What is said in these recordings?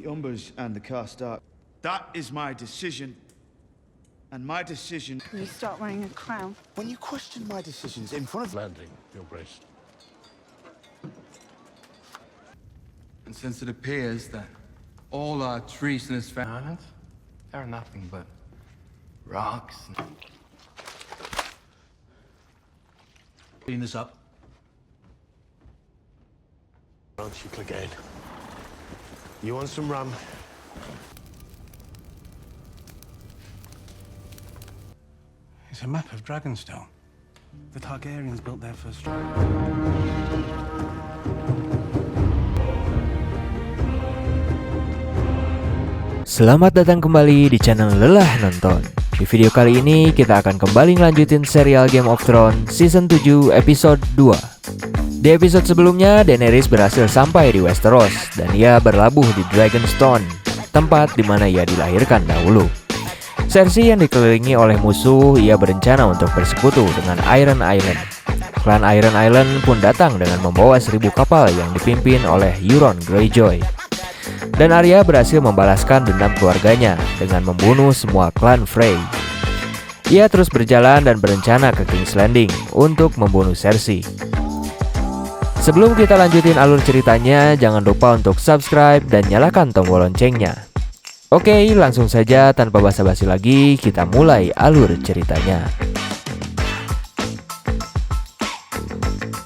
the Umbers and the Karstark. That is my decision. And my decision... You start wearing a crown. When you question my decisions in front of... Landing, Your Grace. And since it appears that all our treasonous islands are nothing but rocks and... Clean this up. Why don't you click ahead? You want some rum? It's a map of Dragonstone. The Targaryens built their first... Selamat datang kembali di channel Lelah Nonton. Di video kali ini kita akan kembali ngelanjutin serial Game of Thrones Season 7 episode 2. Di episode sebelumnya, Daenerys berhasil sampai di Westeros dan ia berlabuh di Dragonstone, tempat di mana ia dilahirkan dahulu. Cersei yang dikelilingi oleh musuh, ia berencana untuk bersekutu dengan Iron Island. Klan Iron Island pun datang dengan membawa 1000 kapal yang dipimpin oleh Euron Greyjoy. Dan Arya berhasil membalaskan dendam keluarganya dengan membunuh semua klan Frey. Ia terus berjalan dan berencana ke King's Landing untuk membunuh Cersei. Sebelum kita lanjutin alur ceritanya, jangan lupa untuk subscribe dan nyalakan tombol loncengnya. Oke, langsung saja tanpa basa-basi lagi, kita mulai alur ceritanya.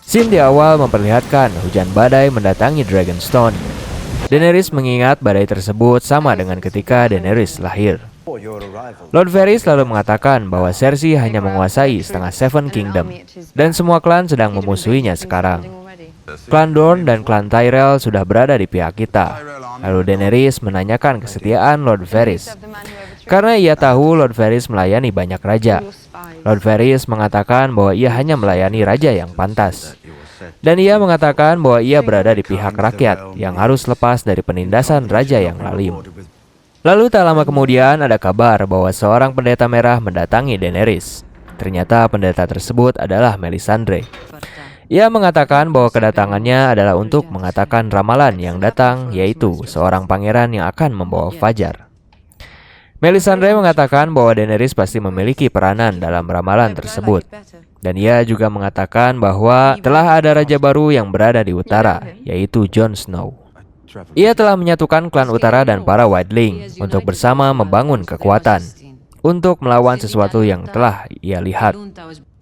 Scene di awal memperlihatkan hujan badai mendatangi Dragonstone. Daenerys mengingat badai tersebut sama dengan ketika Daenerys lahir. Lord Varys lalu mengatakan bahwa Cersei hanya menguasai setengah Seven Kingdom dan semua klan sedang memusuhinya sekarang. Klan Dorne dan klan Tyrell sudah berada di pihak kita. Lalu Daenerys menanyakan kesetiaan Lord Varys. Karena ia tahu Lord Varys melayani banyak raja. Lord Varys mengatakan bahwa ia hanya melayani raja yang pantas. Dan ia mengatakan bahwa ia berada di pihak rakyat yang harus lepas dari penindasan raja yang lalim. Lalu tak lama kemudian ada kabar bahwa seorang pendeta merah mendatangi Daenerys. Ternyata pendeta tersebut adalah Melisandre. Ia mengatakan bahwa kedatangannya adalah untuk mengatakan ramalan yang datang, yaitu seorang pangeran yang akan membawa fajar. Melisandre mengatakan bahwa Daenerys pasti memiliki peranan dalam ramalan tersebut. Dan ia juga mengatakan bahwa telah ada raja baru yang berada di utara, yaitu Jon Snow. Ia telah menyatukan klan utara dan para Wildling untuk bersama membangun kekuatan untuk melawan sesuatu yang telah ia lihat.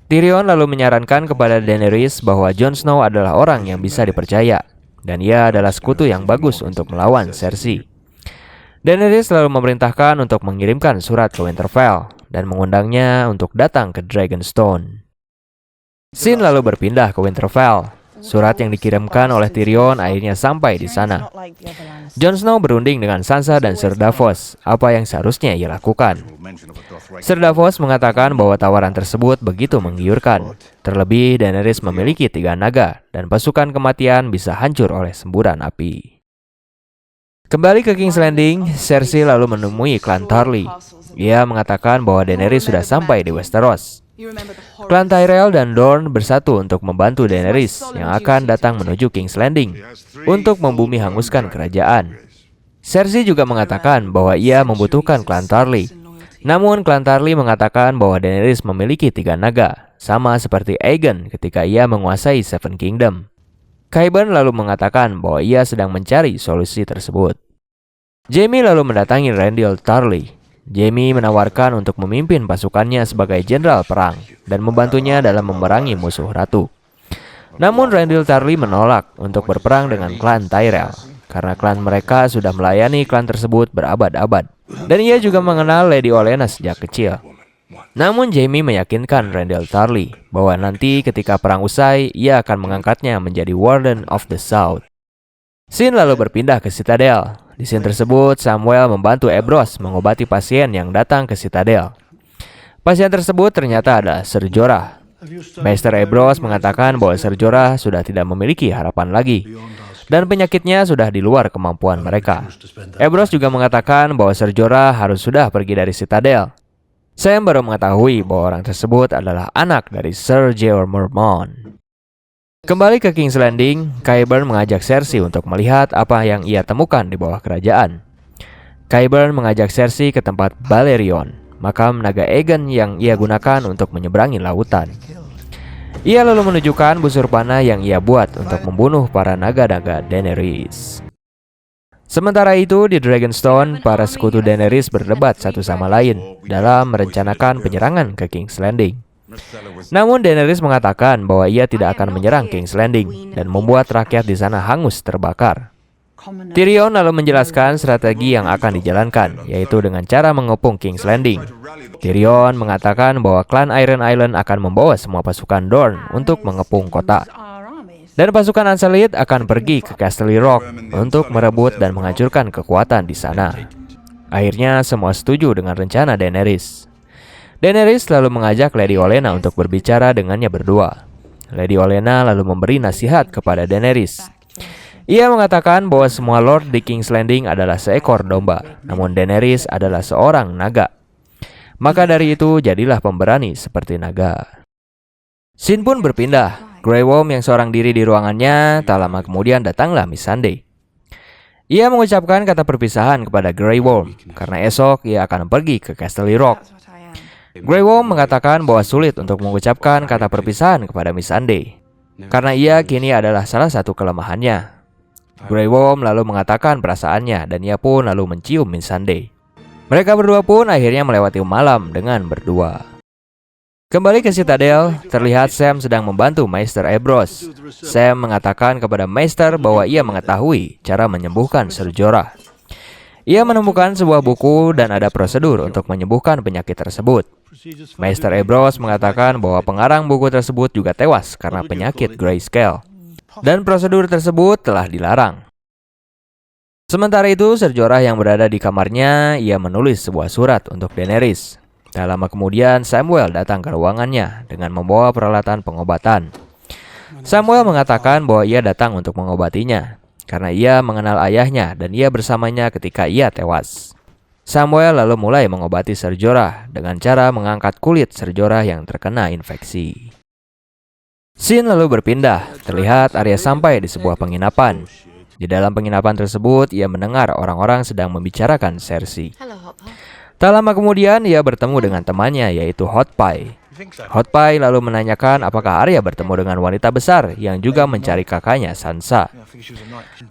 Tyrion lalu menyarankan kepada Daenerys bahwa Jon Snow adalah orang yang bisa dipercaya dan ia adalah sekutu yang bagus untuk melawan Cersei. Daenerys lalu memerintahkan untuk mengirimkan surat ke Winterfell dan mengundangnya untuk datang ke Dragonstone. Scene lalu berpindah ke Winterfell. Surat yang dikirimkan oleh Tyrion akhirnya sampai di sana. Jon Snow berunding dengan Sansa dan Ser Davos, apa yang seharusnya ia lakukan. Ser Davos mengatakan bahwa tawaran tersebut begitu menggiurkan. Terlebih Daenerys memiliki 3 naga dan pasukan kematian bisa hancur oleh semburan api. Kembali ke King's Landing, Cersei lalu menemui klan Tarly. Ia mengatakan bahwa Daenerys sudah sampai di Westeros. Klan Tyrell dan Dorne bersatu untuk membantu Daenerys yang akan datang menuju King's Landing untuk membumi hanguskan kerajaan. Cersei juga mengatakan bahwa ia membutuhkan klan Tarly. Namun klan Tarly mengatakan bahwa Daenerys memiliki 3 naga, sama seperti Aegon ketika ia menguasai Seven Kingdom. Qyburn lalu mengatakan bahwa ia sedang mencari solusi tersebut. Jaime lalu mendatangi Randyll Tarly. Jaime menawarkan untuk memimpin pasukannya sebagai jenderal perang dan membantunya dalam memerangi musuh ratu. Namun Randyll Tarly menolak untuk berperang dengan klan Tyrell karena klan mereka sudah melayani klan tersebut berabad-abad. Dan ia juga mengenal Lady Olenna sejak kecil. Namun Jaime meyakinkan Randyll Tarly bahwa nanti ketika perang usai, ia akan mengangkatnya menjadi Warden of the South. Scene lalu berpindah ke Citadel. Di scene tersebut, Samwell membantu Ebrose mengobati pasien yang datang ke Citadel. Pasien tersebut ternyata adalah Ser Jorah. Maester Ebrose mengatakan bahwa Ser Jorah sudah tidak memiliki harapan lagi dan penyakitnya sudah di luar kemampuan mereka. Ebrose juga mengatakan bahwa Ser Jorah harus sudah pergi dari Citadel. Sam baru mengetahui bahwa orang tersebut adalah anak dari Ser Jeor Mormont. Kembali ke King's Landing, Qyburn mengajak Cersei untuk melihat apa yang ia temukan di bawah kerajaan. Qyburn mengajak Cersei ke tempat Balerion, makam naga Aegon yang ia gunakan untuk menyeberangi lautan. Ia lalu menunjukkan busur panah yang ia buat untuk membunuh para naga-naga Daenerys. Sementara itu, di Dragonstone, para sekutu Daenerys berdebat satu sama lain dalam merencanakan penyerangan ke King's Landing. Namun Daenerys mengatakan bahwa ia tidak akan menyerang King's Landing dan membuat rakyat di sana hangus terbakar. Tyrion lalu menjelaskan strategi yang akan dijalankan, yaitu dengan cara mengepung King's Landing. Tyrion mengatakan bahwa klan Iron Island akan membawa semua pasukan Dorne untuk mengepung kota. Dan pasukan Unsullied akan pergi ke Casterly Rock untuk merebut dan menghancurkan kekuatan di sana. Akhirnya semua setuju dengan rencana Daenerys. Daenerys lalu mengajak Lady Olenna untuk berbicara dengannya berdua. Lady Olenna lalu memberi nasihat kepada Daenerys. Ia mengatakan bahwa semua lord di King's Landing adalah seekor domba, namun Daenerys adalah seorang naga. Maka dari itu jadilah pemberani seperti naga. Scene pun berpindah. Grey Worm yang seorang diri di ruangannya, tak lama kemudian datanglah Missandei. Ia mengucapkan kata perpisahan kepada Grey Worm karena esok ia akan pergi ke Casterly Rock. Grey Worm mengatakan bahwa sulit untuk mengucapkan kata perpisahan kepada Missandei karena ia kini adalah salah satu kelemahannya. Grey Worm lalu mengatakan perasaannya dan ia pun lalu mencium Missandei. Mereka berdua pun akhirnya melewati malam dengan berdua. Kembali ke Citadel, terlihat Sam sedang membantu Maester Ebrose. Sam mengatakan kepada Maester bahwa ia mengetahui cara menyembuhkan Ser Jorah. Ia menemukan sebuah buku dan ada prosedur untuk menyembuhkan penyakit tersebut. Maester Ebrose mengatakan bahwa pengarang buku tersebut juga tewas karena penyakit grayscale. Dan prosedur tersebut telah dilarang. Sementara itu, Ser Jorah yang berada di kamarnya, ia menulis sebuah surat untuk Daenerys. Tak lama kemudian, Samuel datang ke ruangannya dengan membawa peralatan pengobatan. Samuel mengatakan bahwa ia datang untuk mengobatinya, karena ia mengenal ayahnya dan ia bersamanya ketika ia tewas. Samuel lalu mulai mengobati Ser Jorah dengan cara mengangkat kulit Ser Jorah yang terkena infeksi. Scene lalu berpindah, terlihat Arya sampai di sebuah penginapan. Di dalam penginapan tersebut, ia mendengar orang-orang sedang membicarakan Cersei. Tak lama kemudian, ia bertemu dengan temannya yaitu Hot Pie. Hot Pie lalu menanyakan apakah Arya bertemu dengan wanita besar yang juga mencari kakaknya Sansa.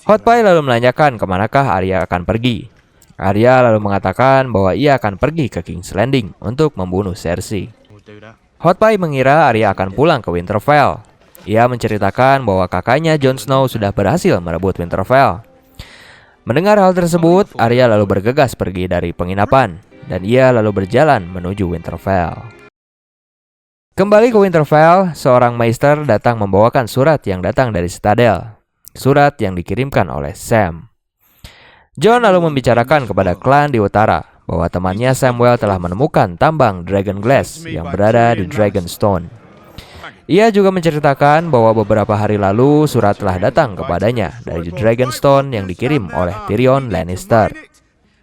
Hot Pie lalu menanyakan kemanakah Arya akan pergi. Arya lalu mengatakan bahwa ia akan pergi ke King's Landing untuk membunuh Cersei. Hot Pie mengira Arya akan pulang ke Winterfell. Ia menceritakan bahwa kakaknya Jon Snow sudah berhasil merebut Winterfell. Mendengar hal tersebut, Arya lalu bergegas pergi dari penginapan dan ia lalu berjalan menuju Winterfell. Kembali ke Winterfell, seorang Maester datang membawakan surat yang datang dari Citadel. Surat yang dikirimkan oleh Sam. Jon lalu membicarakan kepada klan di utara bahwa temannya Samuel telah menemukan tambang Dragon Glass yang berada di Dragonstone. Ia juga menceritakan bahwa beberapa hari lalu surat telah datang kepadanya dari Dragonstone yang dikirim oleh Tyrion Lannister.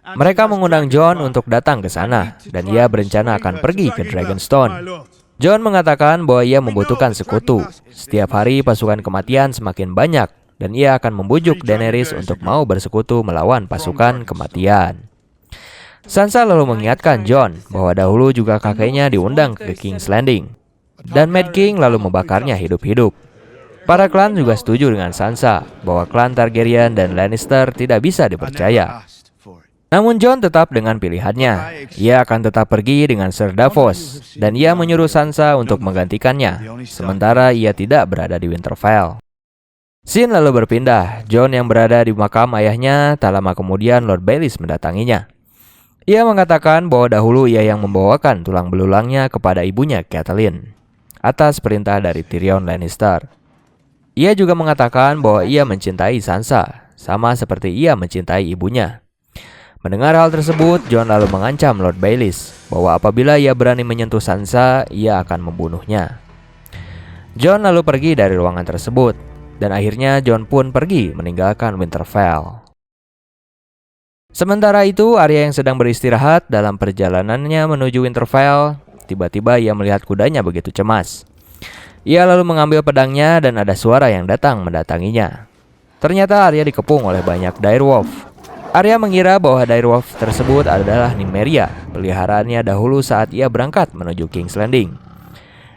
Mereka mengundang Jon untuk datang ke sana dan ia berencana akan pergi ke Dragonstone. Jon mengatakan bahwa ia membutuhkan sekutu. Setiap hari pasukan kematian semakin banyak dan ia akan membujuk Daenerys untuk mau bersekutu melawan pasukan kematian. Sansa lalu mengingatkan Jon bahwa dahulu juga kakeknya diundang ke King's Landing. Dan Mad King lalu membakarnya hidup-hidup. Para klan juga setuju dengan Sansa bahwa klan Targaryen dan Lannister tidak bisa dipercaya. Namun Jon tetap dengan pilihannya. Ia akan tetap pergi dengan Ser Davos dan ia menyuruh Sansa untuk menggantikannya, sementara ia tidak berada di Winterfell. Scene lalu berpindah. Jon yang berada di makam ayahnya, tak lama kemudian Lord Baelish mendatanginya. Ia mengatakan bahwa dahulu ia yang membawakan tulang belulangnya kepada ibunya Catelyn atas perintah dari Tyrion Lannister. Ia juga mengatakan bahwa ia mencintai Sansa, sama seperti ia mencintai ibunya. Mendengar hal tersebut, Jon lalu mengancam Lord Baelish bahwa apabila ia berani menyentuh Sansa, ia akan membunuhnya. Jon lalu pergi dari ruangan tersebut, dan akhirnya Jon pun pergi meninggalkan Winterfell. Sementara itu, Arya yang sedang beristirahat dalam perjalanannya menuju Winterfell, tiba-tiba ia melihat kudanya begitu cemas. Ia lalu mengambil pedangnya dan ada suara yang datang mendatanginya. Ternyata Arya dikepung oleh banyak direwolf. Arya mengira bahwa direwolf tersebut adalah Nymeria, peliharaannya dahulu saat ia berangkat menuju King's Landing.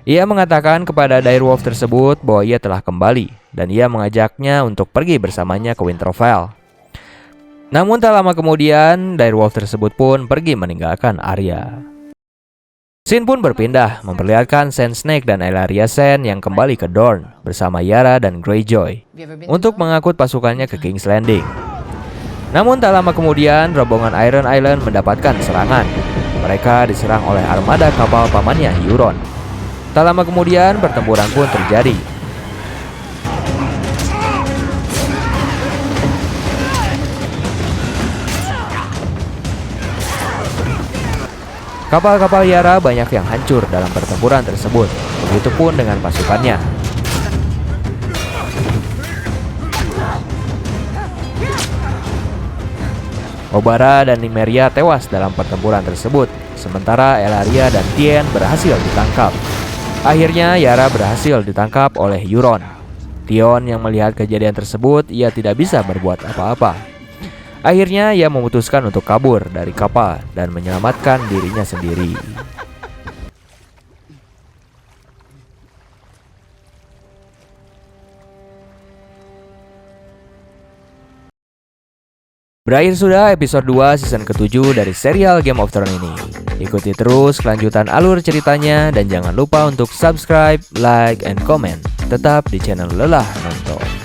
Ia mengatakan kepada direwolf tersebut bahwa ia telah kembali dan ia mengajaknya untuk pergi bersamanya ke Winterfell. Namun tak lama kemudian, direwolf tersebut pun pergi meninggalkan Arya. Scene pun berpindah, memperlihatkan Sand Snake dan Ellaria Sand yang kembali ke Dorne bersama Yara dan Greyjoy untuk mengangkut pasukannya ke King's Landing. Namun tak lama kemudian, rombongan Iron Island mendapatkan serangan. Mereka diserang oleh armada kapal pamannya Euron. Tak lama kemudian, pertempuran pun terjadi. Kapal-kapal Yara banyak yang hancur dalam pertempuran tersebut. Begitupun dengan pasukannya. Obara dan Nymeria tewas dalam pertempuran tersebut, sementara Ellaria dan Tien berhasil ditangkap. Akhirnya Yara berhasil ditangkap oleh Euron. Tion yang melihat kejadian tersebut, ia tidak bisa berbuat apa-apa. Akhirnya ia memutuskan untuk kabur dari kapal dan menyelamatkan dirinya sendiri. Berakhir sudah episode 2 season ke-7 dari serial Game of Thrones ini. Ikuti terus kelanjutan alur ceritanya dan jangan lupa untuk subscribe, like, and comment. Tetap di channel Lelah Nonton.